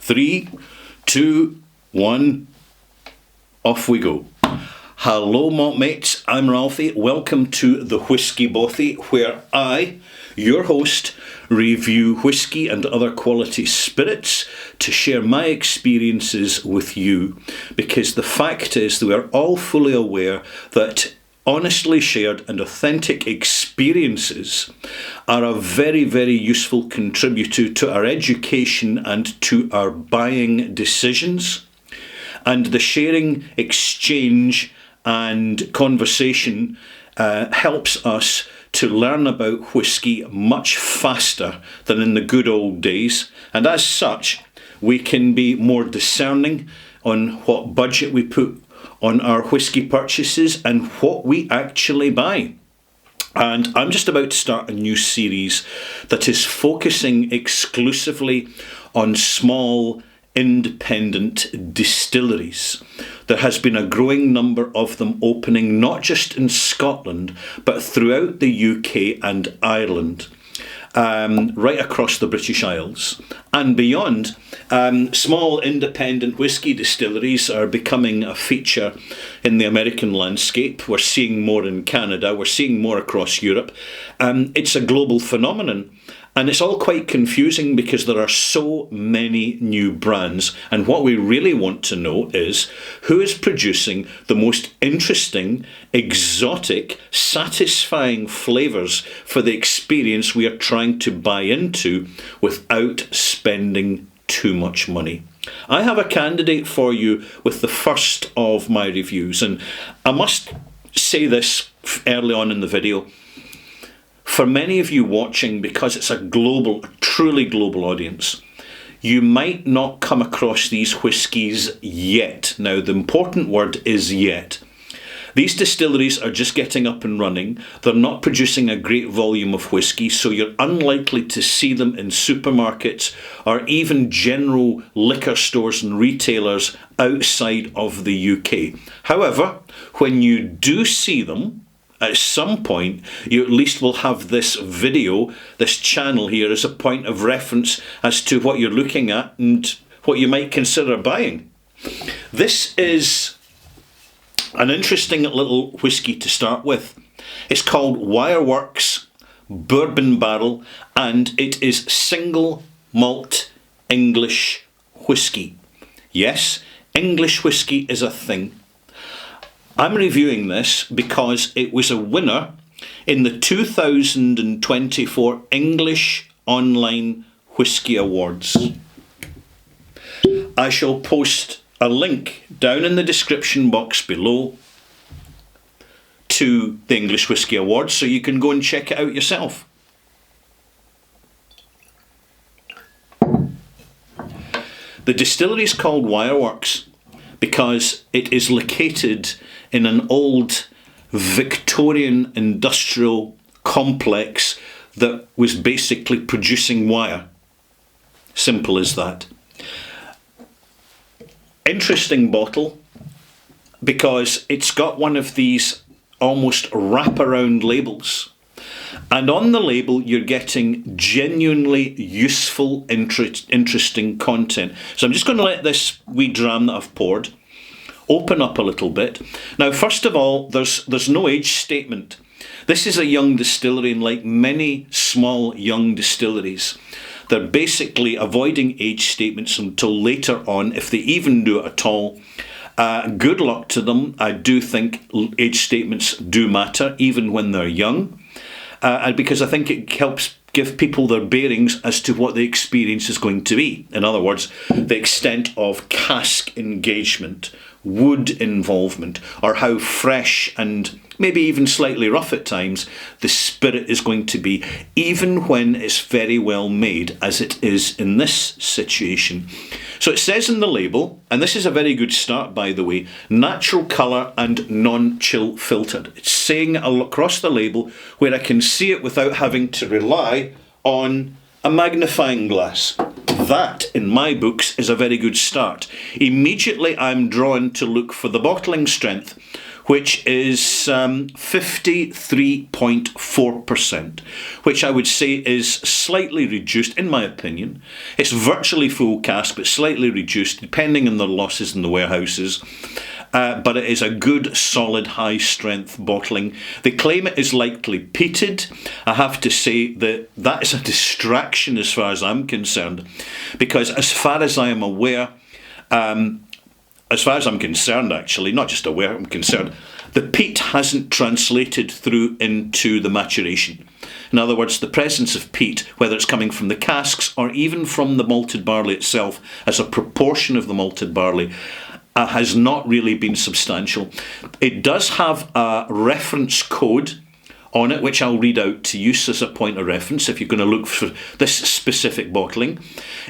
3, 2, 1, off we go. Hello, malt mates, I'm Ralphie. Welcome to the Whisky Bothy, where I, your host, review whisky and other quality spirits to share my experiences with you. Because the fact is that we're all fully aware that honestly shared and authentic experiences are a very, very useful contributor to our education and to our buying decisions. And the sharing, exchange and conversation helps us to learn about whisky much faster than in the good old days. And as such, we can be more discerning on what budget we put on our whisky purchases and what we actually buy. And I'm just about to start a new series that is focusing exclusively on small independent distilleries. There has been a growing number of them opening not just in Scotland but throughout the UK and Ireland. Right across the British Isles and beyond. Small independent whisky distilleries are becoming a feature in the American landscape. We're seeing more in Canada, we're seeing more across Europe. It's a global phenomenon. And it's all quite confusing because there are so many new brands. And what we really want to know is who is producing the most interesting, exotic, satisfying flavours for the experience we are trying to buy into without spending too much money. I have a candidate for you with the first of my reviews. And I must say this early on in the video. For many of you watching, because it's a truly global audience, you might not come across these whiskies yet. Now, the important word is yet. These distilleries are just getting up and running. They're not producing a great volume of whisky, so you're unlikely to see them in supermarkets or even general liquor stores and retailers outside of the UK. However, when you do see them, at some point, you at least will have this video, this channel here, as a point of reference as to what you're looking at and what you might consider buying. This is an interesting little whisky to start with. It's called Wireworks Bourbon Barrel, and it is single malt English whisky. Yes, English whisky is a thing. I'm reviewing this because it was a winner in the 2024 English Online Whisky Awards. I shall post a link down in the description box below to the English Whisky Awards so you can go and check it out yourself. The distillery is called Wireworks because it is located in an old Victorian industrial complex that was basically producing wire. Simple as that. Interesting bottle because it's got one of these almost wraparound labels. And on the label, you're getting genuinely useful, interesting content. So I'm just going to let this wee dram that I've poured open up a little bit. Now, first of all, there's no age statement. This is a young distillery, and like many small young distilleries, they're basically avoiding age statements until later on, if they even do it at all. Good luck to them. I do think age statements do matter, even when they're young. And because I think it helps give people their bearings as to what the experience is going to be. In other words, the extent of cask engagement, wood involvement, or how fresh and maybe even slightly rough at times the spirit is going to be, even when it's very well made, as it is in this situation. So it says in the label, and this is a very good start by the way, natural colour and non-chill filtered. It's saying across the label where I can see it without having to rely on a magnifying glass. That, in my books, is a very good start. Immediately I'm drawn to look for the bottling strength, which is 53.4%, which I would say is slightly reduced, in my opinion. It's virtually full cask, but slightly reduced, depending on the losses in the warehouses. But it is a good, solid, high-strength bottling. They claim it is lightly peated. I have to say that that is a distraction as far as I'm concerned, because as far as I am aware, as far as I'm concerned, actually, not just aware, I'm concerned, the peat hasn't translated through into the maturation. In other words, the presence of peat, whether it's coming from the casks or even from the malted barley itself, as a proportion of the malted barley, has not really been substantial. It does have a reference code on it, which I'll read out to you as a point of reference if you're going to look for this specific bottling.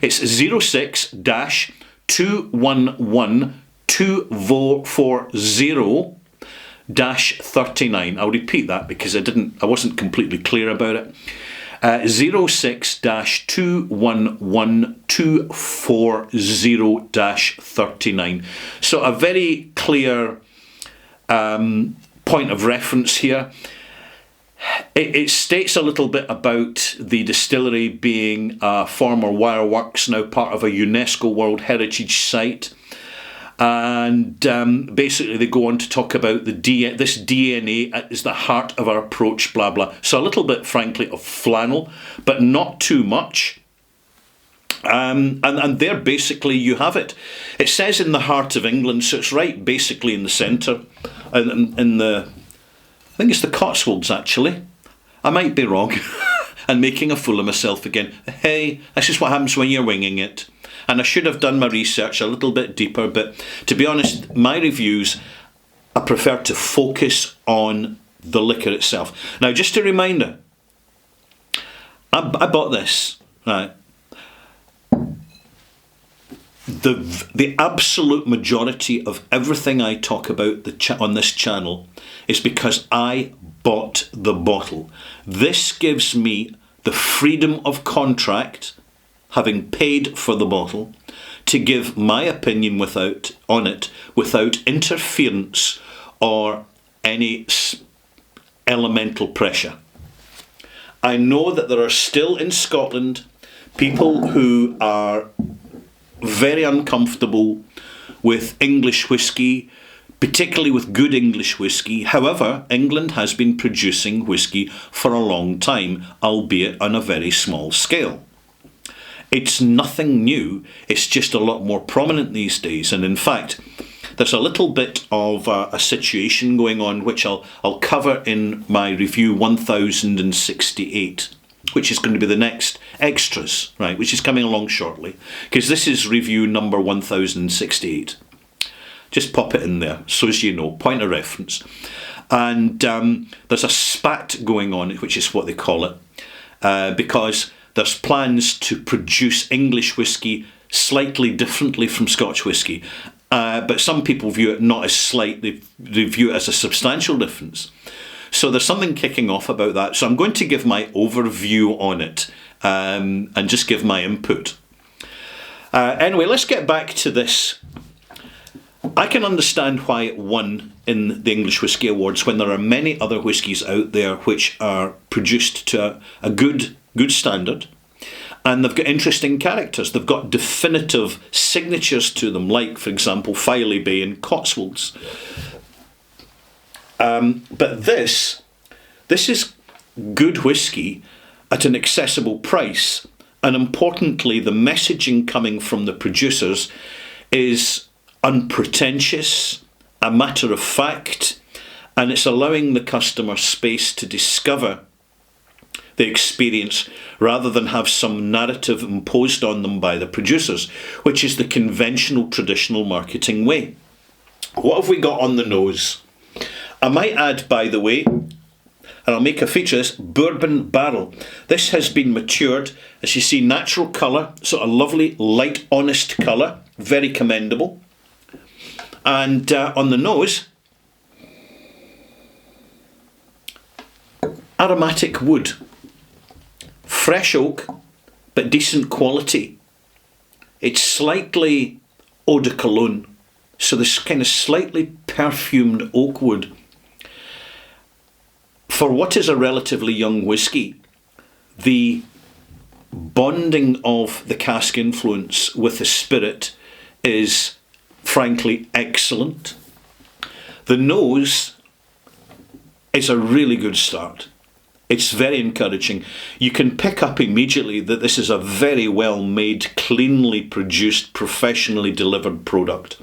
It's 06-211-2440-39. I'll repeat that because I wasn't completely clear about it. 06-211-240-39. So a very clear point of reference here. It states a little bit about the distillery being a former wireworks, now part of a UNESCO World Heritage Site. And basically they go on to talk about this DNA is the heart of our approach, blah, blah. So a little bit, frankly, of flannel, but not too much. And there, basically, you have it. It says in the heart of England, so it's right basically in the centre. I think it's the Cotswolds, actually. I might be wrong and making a fool of myself again. Hey, this is what happens when you're winging it. And I should have done my research a little bit deeper, but to be honest, my reviews, I prefer to focus on the liquor itself. Now, just a reminder, I bought this, right? The absolute majority of everything I talk about on this channel is because I bought the bottle. This gives me the freedom of contract, having paid for the bottle, to give my opinion without interference or any elemental pressure. I know that there are still in Scotland people who are very uncomfortable with English whisky, particularly with good English whisky. However, England has been producing whisky for a long time, albeit on a very small scale. It's nothing new, it's just a lot more prominent these days. And in fact, there's a little bit of a situation going on which I'll cover in my review 1068, which is going to be the next extras, right, which is coming along shortly, because this is review number 1068. Just pop it in there, so as you know, point of reference. And there's a spat going on, which is what they call it, because there's plans to produce English whisky slightly differently from Scotch whisky. But some people view it not as slight, they view it as a substantial difference. So there's something kicking off about that. So I'm going to give my overview on it and just give my input. Anyway, let's get back to this. I can understand why it won in the English Whisky Awards when there are many other whiskies out there which are produced to a good standard, and they've got interesting characters. They've got definitive signatures to them, like, for example, Filey Bay and Cotswolds. But this is good whisky at an accessible price, and importantly, the messaging coming from the producers is unpretentious, a matter of fact, and it's allowing the customer space to discover the experience rather than have some narrative imposed on them by the producers, which is the conventional, traditional marketing way. What have we got on the nose? I might add, by the way, and I'll make a feature of this, bourbon barrel. This has been matured, as you see, natural colour, so a lovely, light, honest colour, very commendable. And on the nose, aromatic wood. Fresh oak, but decent quality. It's slightly eau de cologne, So this kind of slightly perfumed oak wood. For what is a relatively young whisky, the bonding of the cask influence with the spirit is frankly excellent. The nose is a really good start. It's very encouraging. You can pick up immediately that this is a very well made, cleanly produced, professionally delivered product.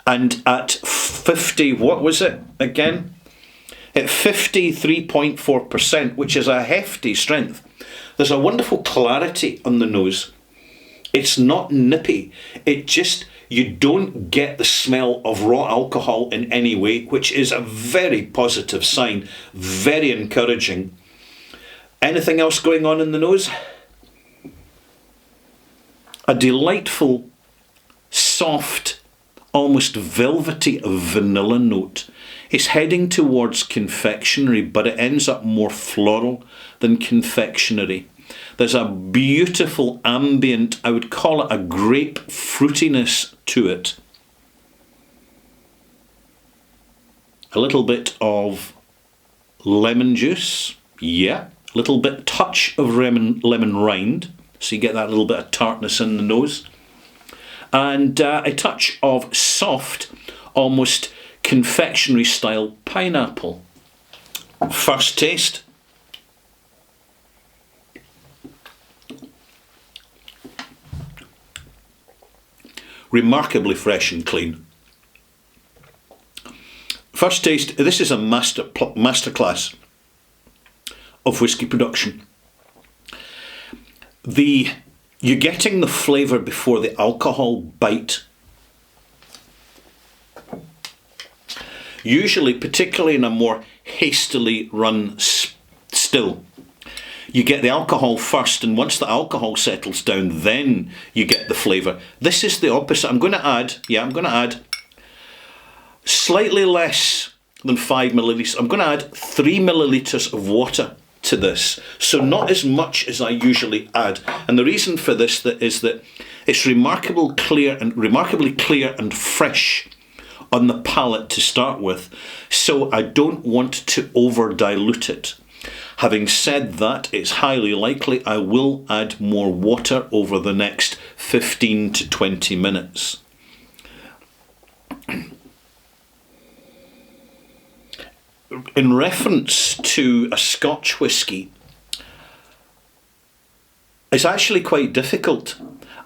And at 50, what was it again? At 53.4%, which is a hefty strength, there's a wonderful clarity on the nose. It's not nippy. It just, you don't get the smell of raw alcohol in any way, which is a very positive sign, very encouraging. Anything else going on in the nose? A delightful, soft, almost velvety vanilla note. It's heading towards confectionery, but it ends up more floral than confectionery. There's a beautiful ambient, I would call it a grape fruitiness to it. A little bit of lemon juice, yeah. A little bit touch of lemon rind, so you get that little bit of tartness in the nose. And a touch of soft, almost confectionery style pineapple. First taste. Remarkably fresh and clean. First taste, this is a masterclass of whisky production. You're getting the flavour before the alcohol bite. Usually, particularly in a more hastily run still, you get the alcohol first, and once the alcohol settles down, then you get the flavour. This is the opposite. I'm going to add slightly less than 5 millilitres. I'm going to add 3 millilitres of water to this, so not as much as I usually add. And the reason for this is that it's remarkably clear and fresh on the palate to start with, so I don't want to over dilute it. Having said that, it's highly likely I will add more water over the next 15 to 20 minutes. In reference to a Scotch whisky, it's actually quite difficult.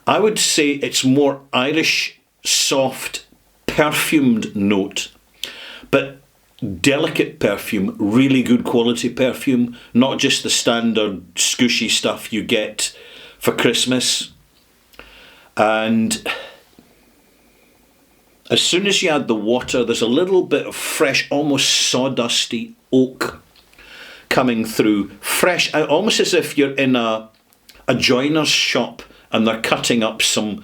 I would say it's more Irish, soft, perfumed note, but delicate perfume, really good quality perfume, not just the standard scooshy stuff you get for Christmas. And as soon as you add the water, there's a little bit of fresh, almost sawdusty oak coming through. Fresh, almost as if you're in a joiner's shop and they're cutting up some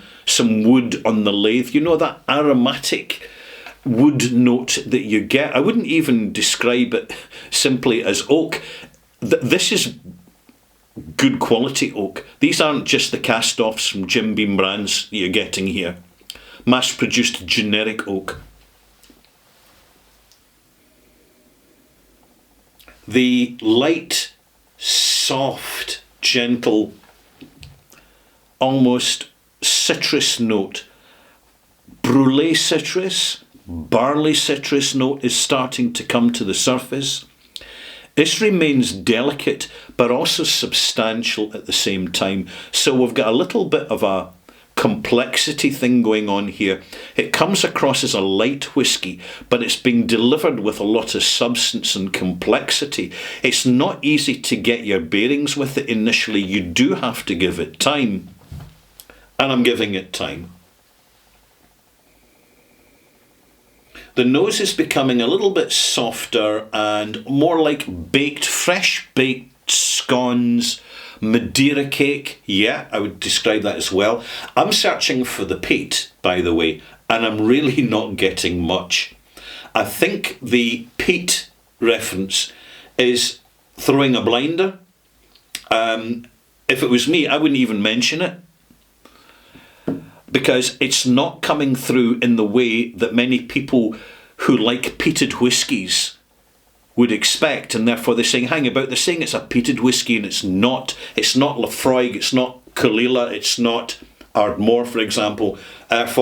wood on the lathe. You know, that aromatic wood note that you get. I wouldn't even describe it simply as oak. This is good quality oak. These aren't just the cast-offs from Jim Beam brands that you're getting here. Mass-produced generic oak. The light, soft, gentle, almost citrus note, brulee citrus, barley citrus note is starting to come to the surface. This remains delicate but also substantial at the same time. So we've got a little bit of a complexity thing going on here. It comes across as a light whisky, but it's being delivered with a lot of substance and complexity. It's not easy to get your bearings with it initially. You do have to give it time. And I'm giving it time. The nose is becoming a little bit softer and more like fresh baked scones, Madeira cake. Yeah, I would describe that as well. I'm searching for the peat, by the way, and I'm really not getting much. I think the peat reference is throwing a blinder. If it was me, I wouldn't even mention it, because it's not coming through in the way that many people who like peated whiskies would expect, and therefore they're saying, hang about, they're saying it's a peated whisky, and it's not Laphroaig, it's not Caol Ila, it's not Ardmore, for example. That's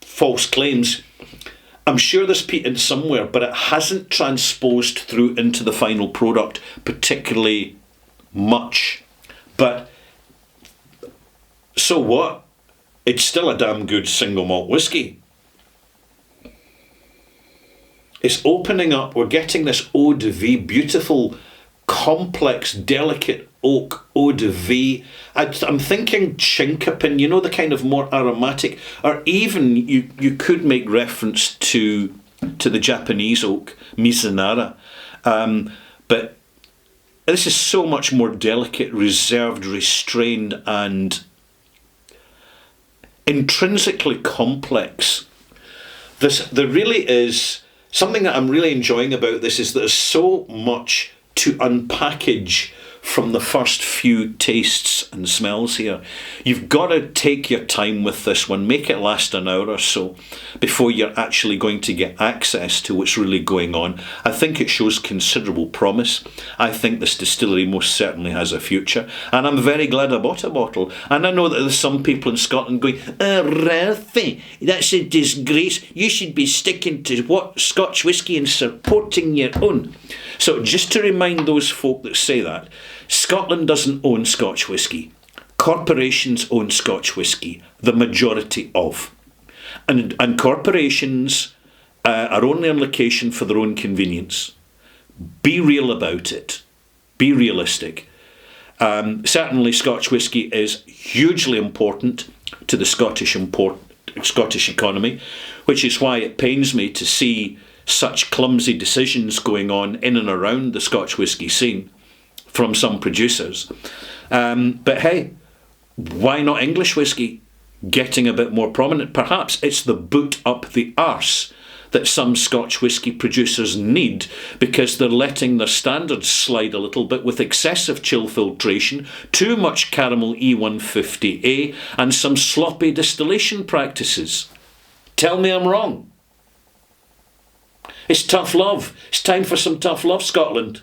false claims. I'm sure there's peat in somewhere, but it hasn't transposed through into the final product particularly much. But so what? It's still a damn good single malt whisky. It's opening up. We're getting this eau de vie, beautiful, complex, delicate oak eau de vie. I'm thinking chinkapin, the kind of more aromatic, or even you could make reference to the Japanese oak, Mizunara. But this is so much more delicate, reserved, restrained, and intrinsically complex. There really is something that I'm really enjoying about this, is there's so much to unpackage from the first few tastes and smells here. You've got to take your time with this one, make it last an hour or so before you're actually going to get access to what's really going on. I think it shows considerable promise. I think this distillery most certainly has a future, and I'm very glad I bought a bottle. And I know that there's some people in Scotland going, Ralphie, that's a disgrace. You should be sticking to what Scotch whisky and supporting your own. So just to remind those folk that say that, Scotland doesn't own Scotch whisky. Corporations own Scotch whisky, the majority of. And corporations are only on location for their own convenience. Be real about it. Be realistic. Certainly Scotch whisky is hugely important to the Scottish economy, which is why it pains me to see such clumsy decisions going on in and around the Scotch whisky scene from some producers. But hey, why not English whisky getting a bit more prominent? Perhaps it's the boot up the arse that some Scotch whisky producers need, because they're letting their standards slide a little bit with excessive chill filtration, too much caramel E150A, and some sloppy distillation practices. Tell me I'm wrong. It's tough love. It's time for some tough love, Scotland.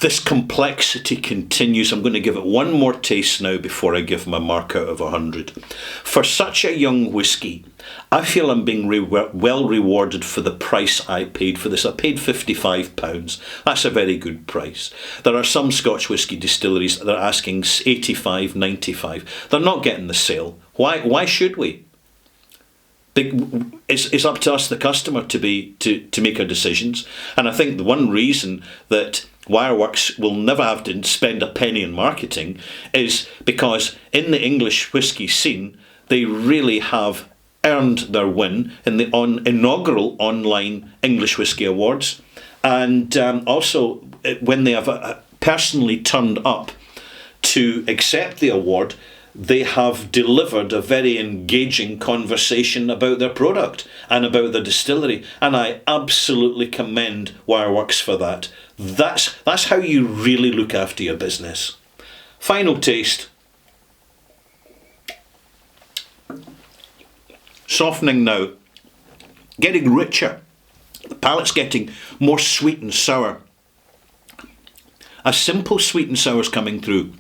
This complexity continues. I'm going to give it one more taste now before I give my mark out of 100. For such a young whisky, I feel I'm being well rewarded for the price I paid for this. I paid £55. That's a very good price. There are some Scotch whisky distilleries that are asking £85, £95. They're not getting the sale. Why should we? It's up to us, the customer, to make our decisions. And I think the one reason that Wireworks will never have to spend a penny in marketing is because in the English whisky scene, they really have earned their win in the inaugural online English Whisky Awards, and also when they have personally turned up to accept the award, they have delivered a very engaging conversation about their product and about the distillery, and I absolutely commend Wireworks for that. That's how you really look after your business. Final taste. Softening now. Getting richer. The palate's getting more sweet and sour. A simple sweet and sour's coming through.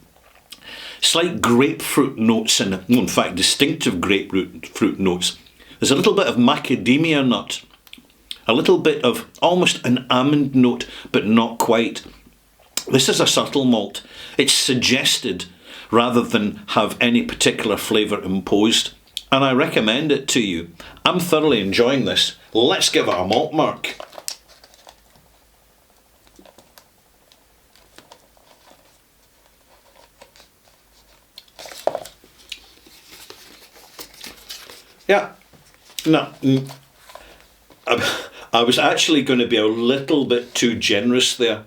Slight grapefruit notes in fact, distinctive grapefruit notes. There's a little bit of macadamia nut. A little bit of almost an almond note, but not quite. This is a subtle malt. It's suggested rather than have any particular flavour imposed. And I recommend it to you. I'm thoroughly enjoying this. Let's give it a malt mark. Yeah. No. I was actually going to be a little bit too generous there.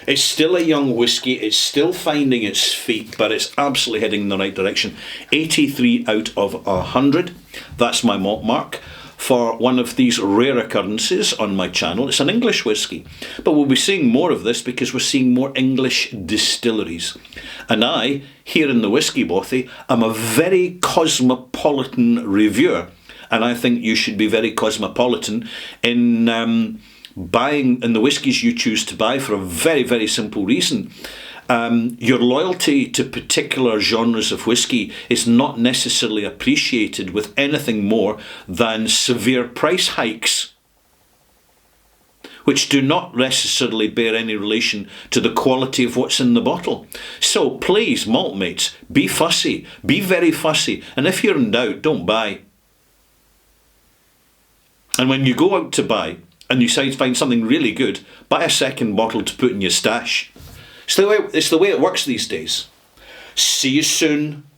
It's still a young whisky, it's still finding its feet, but it's absolutely heading in the right direction. 83 out of 100, that's my malt mark. for one of these rare occurrences on my channel. It's an English whisky, but we'll be seeing more of this because we're seeing more English distilleries. And I, here in the Whisky Bothy, am a very cosmopolitan reviewer, and I think you should be very cosmopolitan in buying in the whiskies you choose to buy for a very, very simple reason. Your loyalty to particular genres of whisky is not necessarily appreciated with anything more than severe price hikes, which do not necessarily bear any relation to the quality of what's in the bottle. So please, malt mates, be fussy, be very fussy, and if you're in doubt, don't buy. And when you go out to buy, and you find something really good, buy a second bottle to put in your stash. It's the way it works these days. See you soon.